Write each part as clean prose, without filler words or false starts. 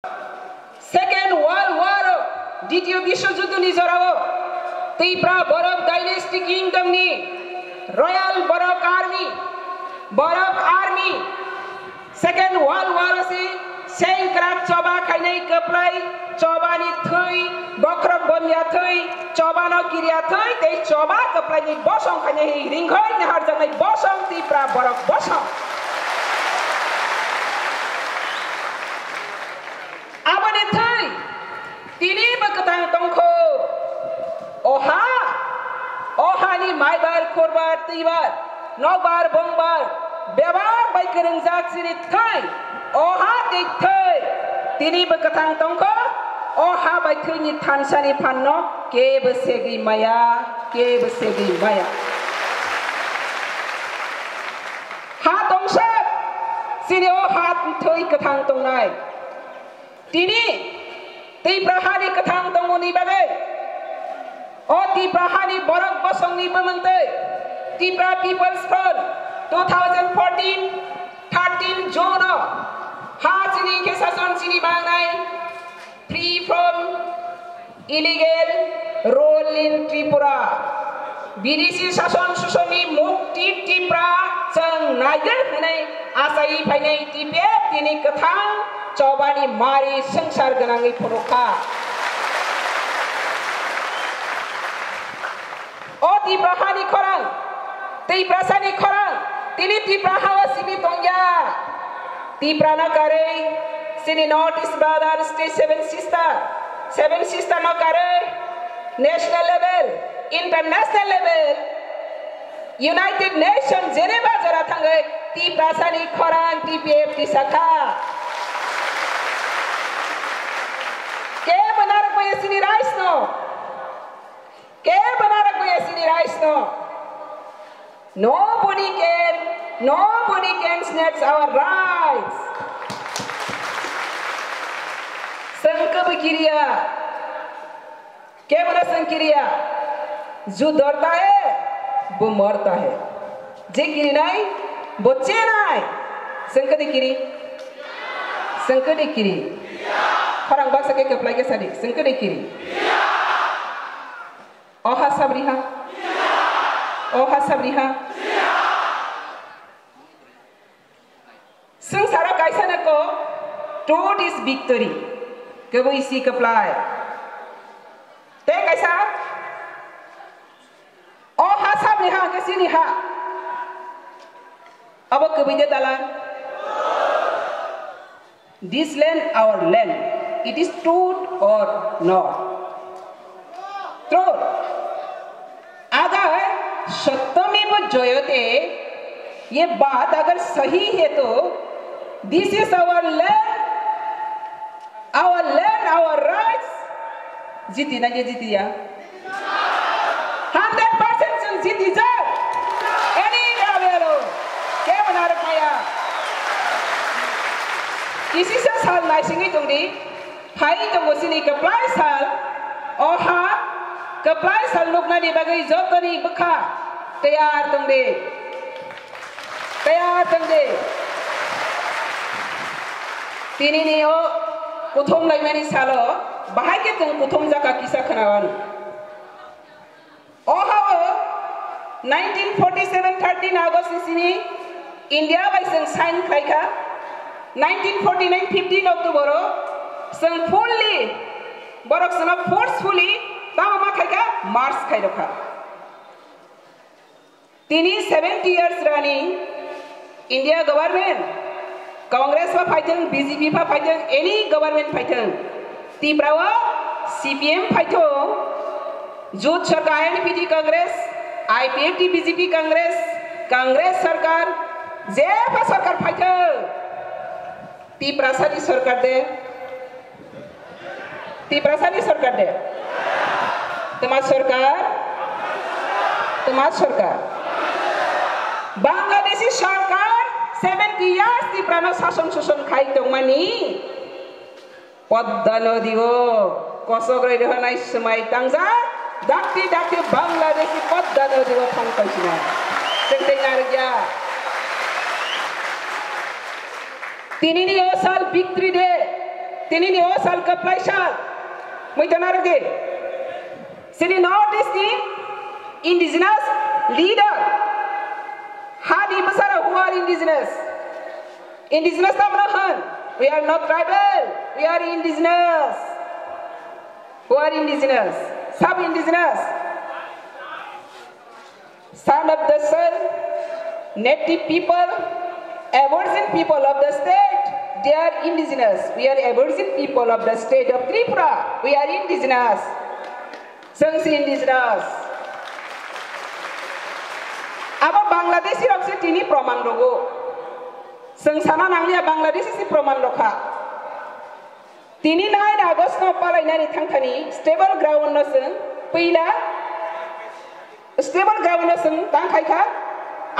Second World War द्वितीय विश्वयुद्धनि जराव त्रिपुरा बरक dynasty किंगडमनि royal बरक army Second World War से सेंक्राक चबा खाइनाय कपलाय चबानि थै बख्रक बमिया थै चबानो किरिया थै ते चबा कपलायनि बसं खाइनाय रिंघै नहार जंनाय बसं त्रिपुरा बरक बसं आबनि थै तिनि बकतां तंखो ओहानि माइबार खोरबार तैबार नबार बंबार बेबार बायकरं जाक्सिनि थै ओहा ते थै तिनि बकतां तंखो ओहा बायथैनि थानसानि फाननो केबसेगि माया हा दंसा सिनि ओहा थै कथां तंनाय तिनि त्रिपुराहानि कथां दंनि बागै त्रिपुराहानि बरक बसंनि बमंतै त्रिपुरा पिपल्स फ्रन्ट 2014-13 June हा चिनि केसासन चिनि बांनाय free from illegal rule in Tripura विदेशी शासन सुसननि मुक्ति त्रिपुरा जों नायगोन होनाय आसायै फायनाय टिपेब तिनि कथां चबानि मारि संसार गोनाङै फरखा त्रिपुराहानि खरां त्रिपुरासानि खरां तिनि त्रिपुराहावा सिनि दंया त्रिपुराना कारै सिनि north east brother state seven sister न कारै national level international level United nation जेनेबा जरा थांगै त्रिपुरासानि खरां टिपिएफ तिसाखा के बनारक बयसिनि rice no nobody can snatch our rights संकल्प किरिया क्या बोला संक्रिया जो डरता है वो मरता है जे किरी नहीं बच्चे नहीं संकट किरी खरंग बाक्सा के कपलाई के साड़ी संकट किरी ओहा साबरिहा संसारा कैसा न को to this victory कब इसी कपलाई ते कैसा ओहा साबरिहा कैसी निहा अब कभी दे दालान this land our land it is truth or not truth अगर सत्यमेव जयते ये बात अगर सही है तो this is our land our rights जीती ना ये जीती या 100% जीती जा any रावेलो क्या बना रखा या किसी से साल नाइसिंगी तुमने हाई तो मुझसे कपलाई साल और हाँ कपलाई साल लोग ना दिबागई जो करी बखा तैयार तुमने तिनी ने ओ कुथुम लाइमानी सालो बाहाय के तुम कुथुम जाका किसा खनावन ओ हाओ 1947 13 अगस्त सिनी इंडिया बाय जों साइन खायखा 1949 15 अक्टोबर जों फुल्ली बरक जों फोर्सफुली तामा मा खायखा मार्च खायरखा तिनी 70 years running India government Congress वा फाइटन बीजेपी फा Phaeton any government Phaeton Tripura CPM phyto जुट सरकार NPT Congress IPFT BJP Congress सरकार जेफा सरकार फाइटो त्रिपुरा सानि सरकार दे तुम्हारा सरकार बांग्लादेशी सरकार 70 years त्रिपुरा शासन शोषण खाई दंमानी पद्मा नदीओ कसग्रै रहनाय समाय तांजा दाक्ति बांग्लादेशी पद्मा नदीओ थांखायसिना जों नारगिया तिनिनि साल victory day tini ni osal kaplai sal muitanar ge sini North East ni indigenous leader hadi besar who are indigenous tamrahan we are not tribal we are indigenous who are indigenous sub indigenous son of the sun native people aboriginal people of the state they are indigenous we are aboriginal people of the state of Tripura we are indigenous sangsi indigenous aba Bangladeshi rok se tini praman rogo sangsana nanglia Bangladeshi si praman lokha tini 9 August no palai nani thangthani stable ground no sung peila stable ground no sung tang khai kha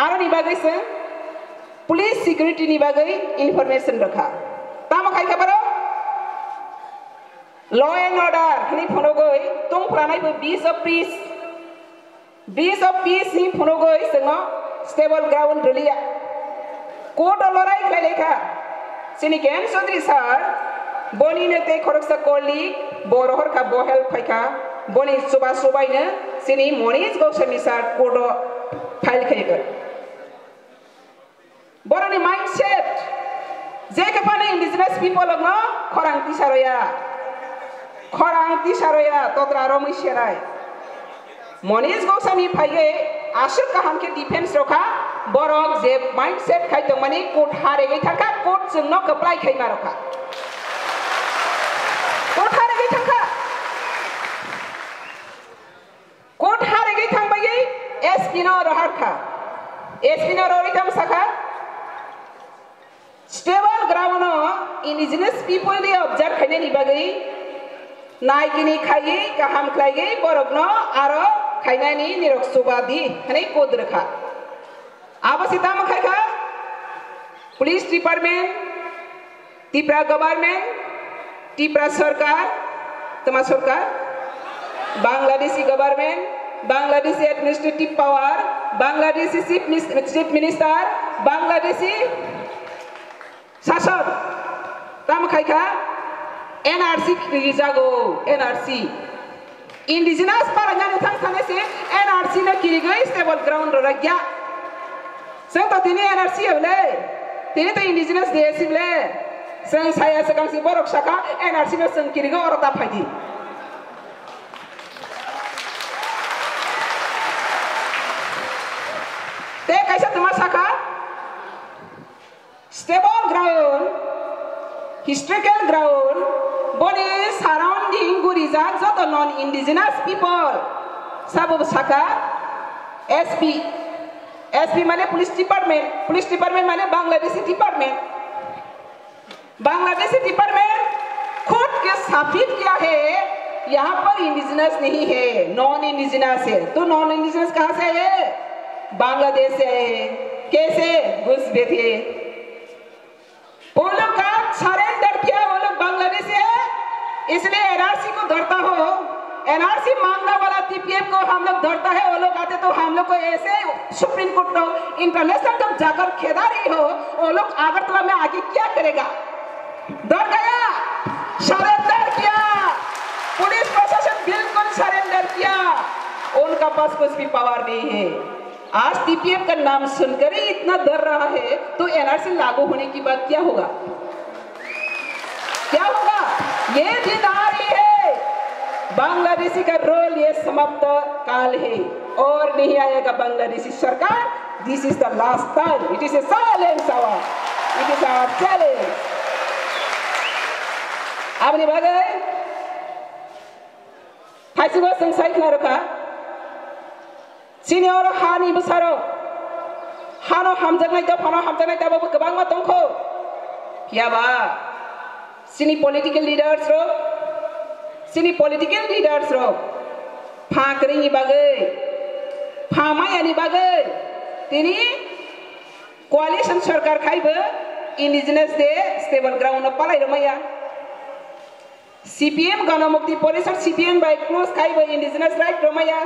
aro ni bagai sung police security ni bagai information rakha tama khai kha baro law and order khani phono goi tung pranai bu 20 of peace ni phono goi sung stable ground relia court lorai khai lekha sini ken sodri sir boni ne te khoroksa koli borohor ka bohel phaika boni subai ne sini Monish Goswami sir court file khai boroni mindset je ka pane indigenous people no khorang ti saroya totra romui serai Monish Goswami phaiye ashok kaham ke defense rokha borok je mindset khai tong mani court hare gai thaka court jung no apply khai ma rokha court hare gai thaka court hare gai thang bai SP no rohar kha SP no rori tam sakha stable ground no indigenous people ni observe khaine ni bagai naikini khai kaham khlai borok no aro khainani nirok subadi hanai code rakha abasita ma khai kha police department Tripura government Tripura sarkar tama sarkar Bangladeshi government Bangladeshi administrative power Bangladeshi chief minister Bangladeshi shasok tama khai kha NRC kirijago NRC indigenous paranya ne thang thane se NRC na kirigai stable ground ro ragya sang to tini NRC hole tini to indigenous DSC le sang saya sakang si borok saka NRC na sang kirigo orota phagi te kaisa tuma saka stable ground historical ground body surrounding gurizak joto non indigenous people sabu saka SP mane police department mane Bangladeshi department खुद के साबित किया है यहाँ पर indigenous नहीं है non indigenous है तो नॉन इंडिजिनस कहाँ से है बांग्लादेश से है कैसे घुस बैठे वो लोग का सरेंडर किया वो लोग बांग्लादेश से है इसलिए NRC को धरता हो NRC मांगने वाला TPF को हम लोग धरता है वो लोग आते तो हम लोग को ऐसे सुप्रीम कोर्ट तो इंटरनेशनल जब जाकर खेदा रही हो वो लोग अगरतला में आगे क्या करेगा डर गया सरेंडर किया पुलिस प्रशासन बिल्कुल सरेंडर किया उनका पास कुछ भी पावर नहीं है आज TPF का नाम सुनकर ही इतना डर रहा है तो NRC लागू होने की बात क्या होगा ये दिन आ रही है बांग्लादेशी का रोल ये समाप्त काल है और नहीं आएगा बांग्लादेशी सरकार this is the last time it is a silence hour it is our challenge आपने बागे हासिबो संसाई खना रखा सिनियर हानि बसारो हानो हामजनाय दा फानो हामजनाय दा बाबो गोबां मा दंखो याबा सिनी पॉलिटिकल लीडर्स रो फाकरिनि बागै फामायानि बागै तिनी कोalition सरकार खाइबो इंडिजिनस दे स्टेबल ग्राउंड पालाय रमाया CPM गणमुक्ति परिषद CPM बाय क्लोज खाइबो इंडिजिनस राइट रमाया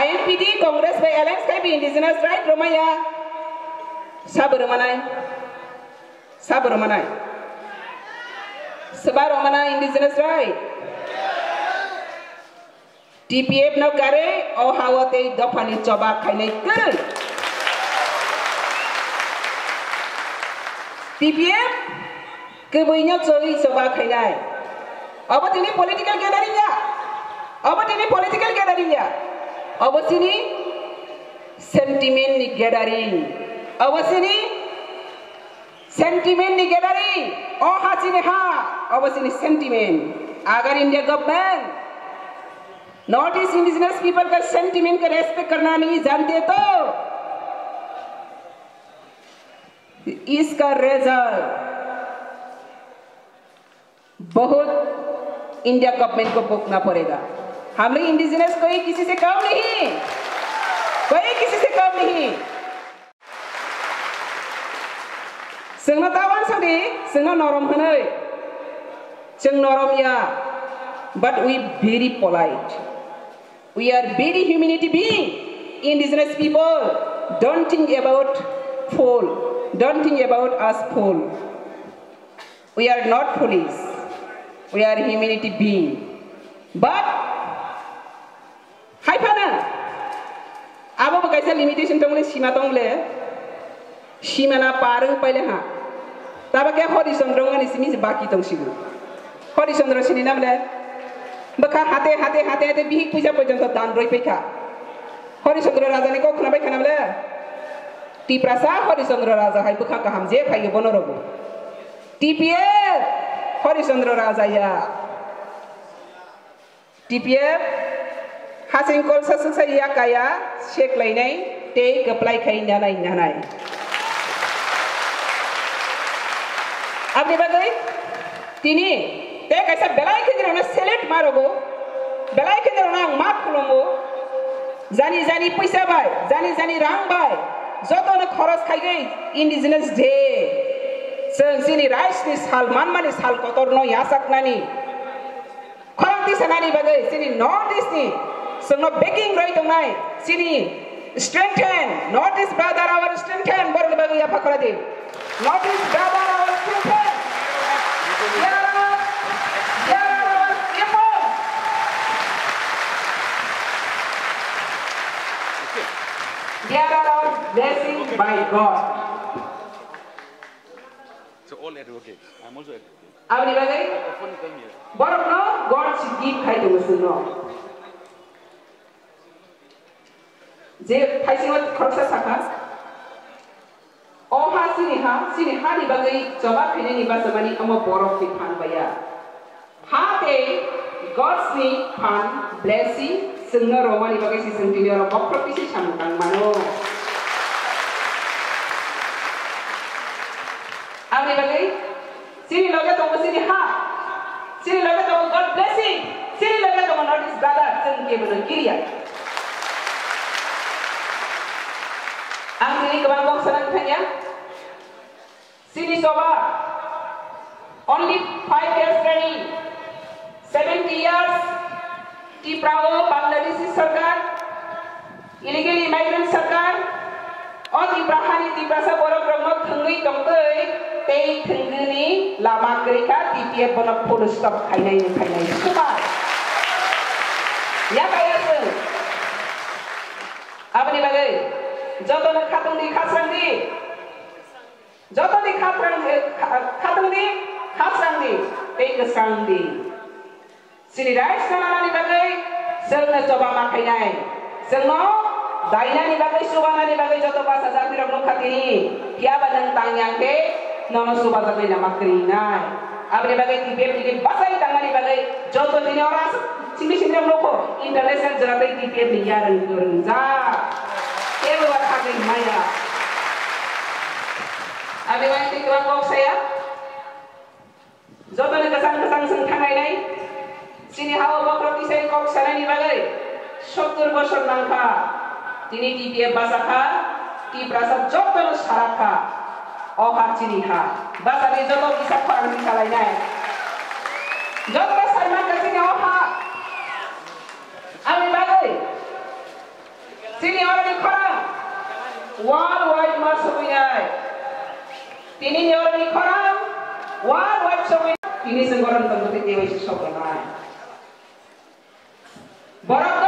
INPD कांग्रेस बाय अलायंस खाइबो इंडिजिनस राइट रमाया साबर मनाय Sebab mana indigenous right. TPF no kare o hawate dopani coba kainai kel. TPF kebuinya coba kainai. Apa ini political gathering ya? Apa ini political gathering ya? Apa ini sentiment ni gathering? Apa ini sentiment ni gathering? Oh hasini ha. Apa ini sentiment? Agar India government North East indigenous people का sentiment का respect करना नहीं जानते तो इसका result बहुत India government को भुगतना पड़ेगा। हम लोग इंडिजिनस कोई किसी से कम नहीं, कोई किसी से कम नहीं। संगना तावन सदी संगना नरम हने, संग नरम या, but we very polite. We are very humanity being. Indigenous people don't think about fool, don't think about us fool. We are not police. We are humanity being. But hai pana abo bagaisa limitation tongle sima tongle sima na paru paile ha taba ke Harishandra ngani simi baki tongsigu Harishandra sini namle baka hate bihi puja porjonto dan roi pekha Harishandra raja ni ko khna bai khanamle ti prasa Harishandra raja hai bukha ka hamje phai bonorogo TPF Harishandra raja ya TPF hasing kol sa ya kaya shek lainai te apply khai nanai apni bagai tini te kaisa belai ke jana select marogo belai ke jana mat khulombo jani paisa bai jani rang bai joto na kharas khai gai indigenous day sini rice ni sal manmani sal kotor no yasak nani Korang di sana ni bagai sini North East ni semua baking right tungai sini strengthen North East brother our strengthen baru bagai apa kau lagi North East brother our strengthen ya imun they are our blessing by God. So all advocates. I'm also advocate. Apa ni bagai? Borok no God should give khai tu mesti no. Je khai singot khorsa sakha. Oh sini ha ni bagai coba kene ni bahasa mani amo borok ki phan baya. Ha te God's ni phan blessing sengna Roma ni bagai si sentini orang bokrok isi samkang mano. Apa ni bagai? Sini loga tunggu sini ha, sini loga tunggu God blessing, sini loga tunggu North East brother, sengke benar kiri ya. Ang sini kebangkong senang tanya, sini soba, only 5 years training, 70 years, di Prawo Bangladeshi sarkar, illegal immigrant sarkar, oh di Prahani di Prasa Borok Ramot Tengui Tongtei. Tei tenggini lama kerika TPF bonak full stop kainai semua. Ya kaya tu. Apa ni bagai? Jodoh nak khatung di khasang di. Jodoh di khatung di khasang di. Tei kesang di. Sini rice sana ni bagai. Selna coba makai nai. Selno daina ni bagai subana ni bagai jodoh bahasa Jawa Rok khatini. Kia badang tangyang ke. Nono suba tapi nama kerinai. Abri bagai TPF dikit basai tangan di bagai jodoh ini orang sini orang loko international jeratai TPF ni jaran kerja. Keluar kaki maya. Abri bagai tikram kok saya. Jodoh ni kesang sengkangai nai. Sini hawa bakrok isai kok sana ni bagai. 70 বছর nangka. Tini TPF basaka. Ti prasab jodoh saraka. Oh hacini ha, bahasa di jodoh bisa kurang bisa lainnya. Jodoh saya kesini oh ha, ami bagai. Sini orang di korang, worldwide masuk punya. Tini orang di korang, worldwide semua. ini senggoran tentu tidak bisa sokongan. Borok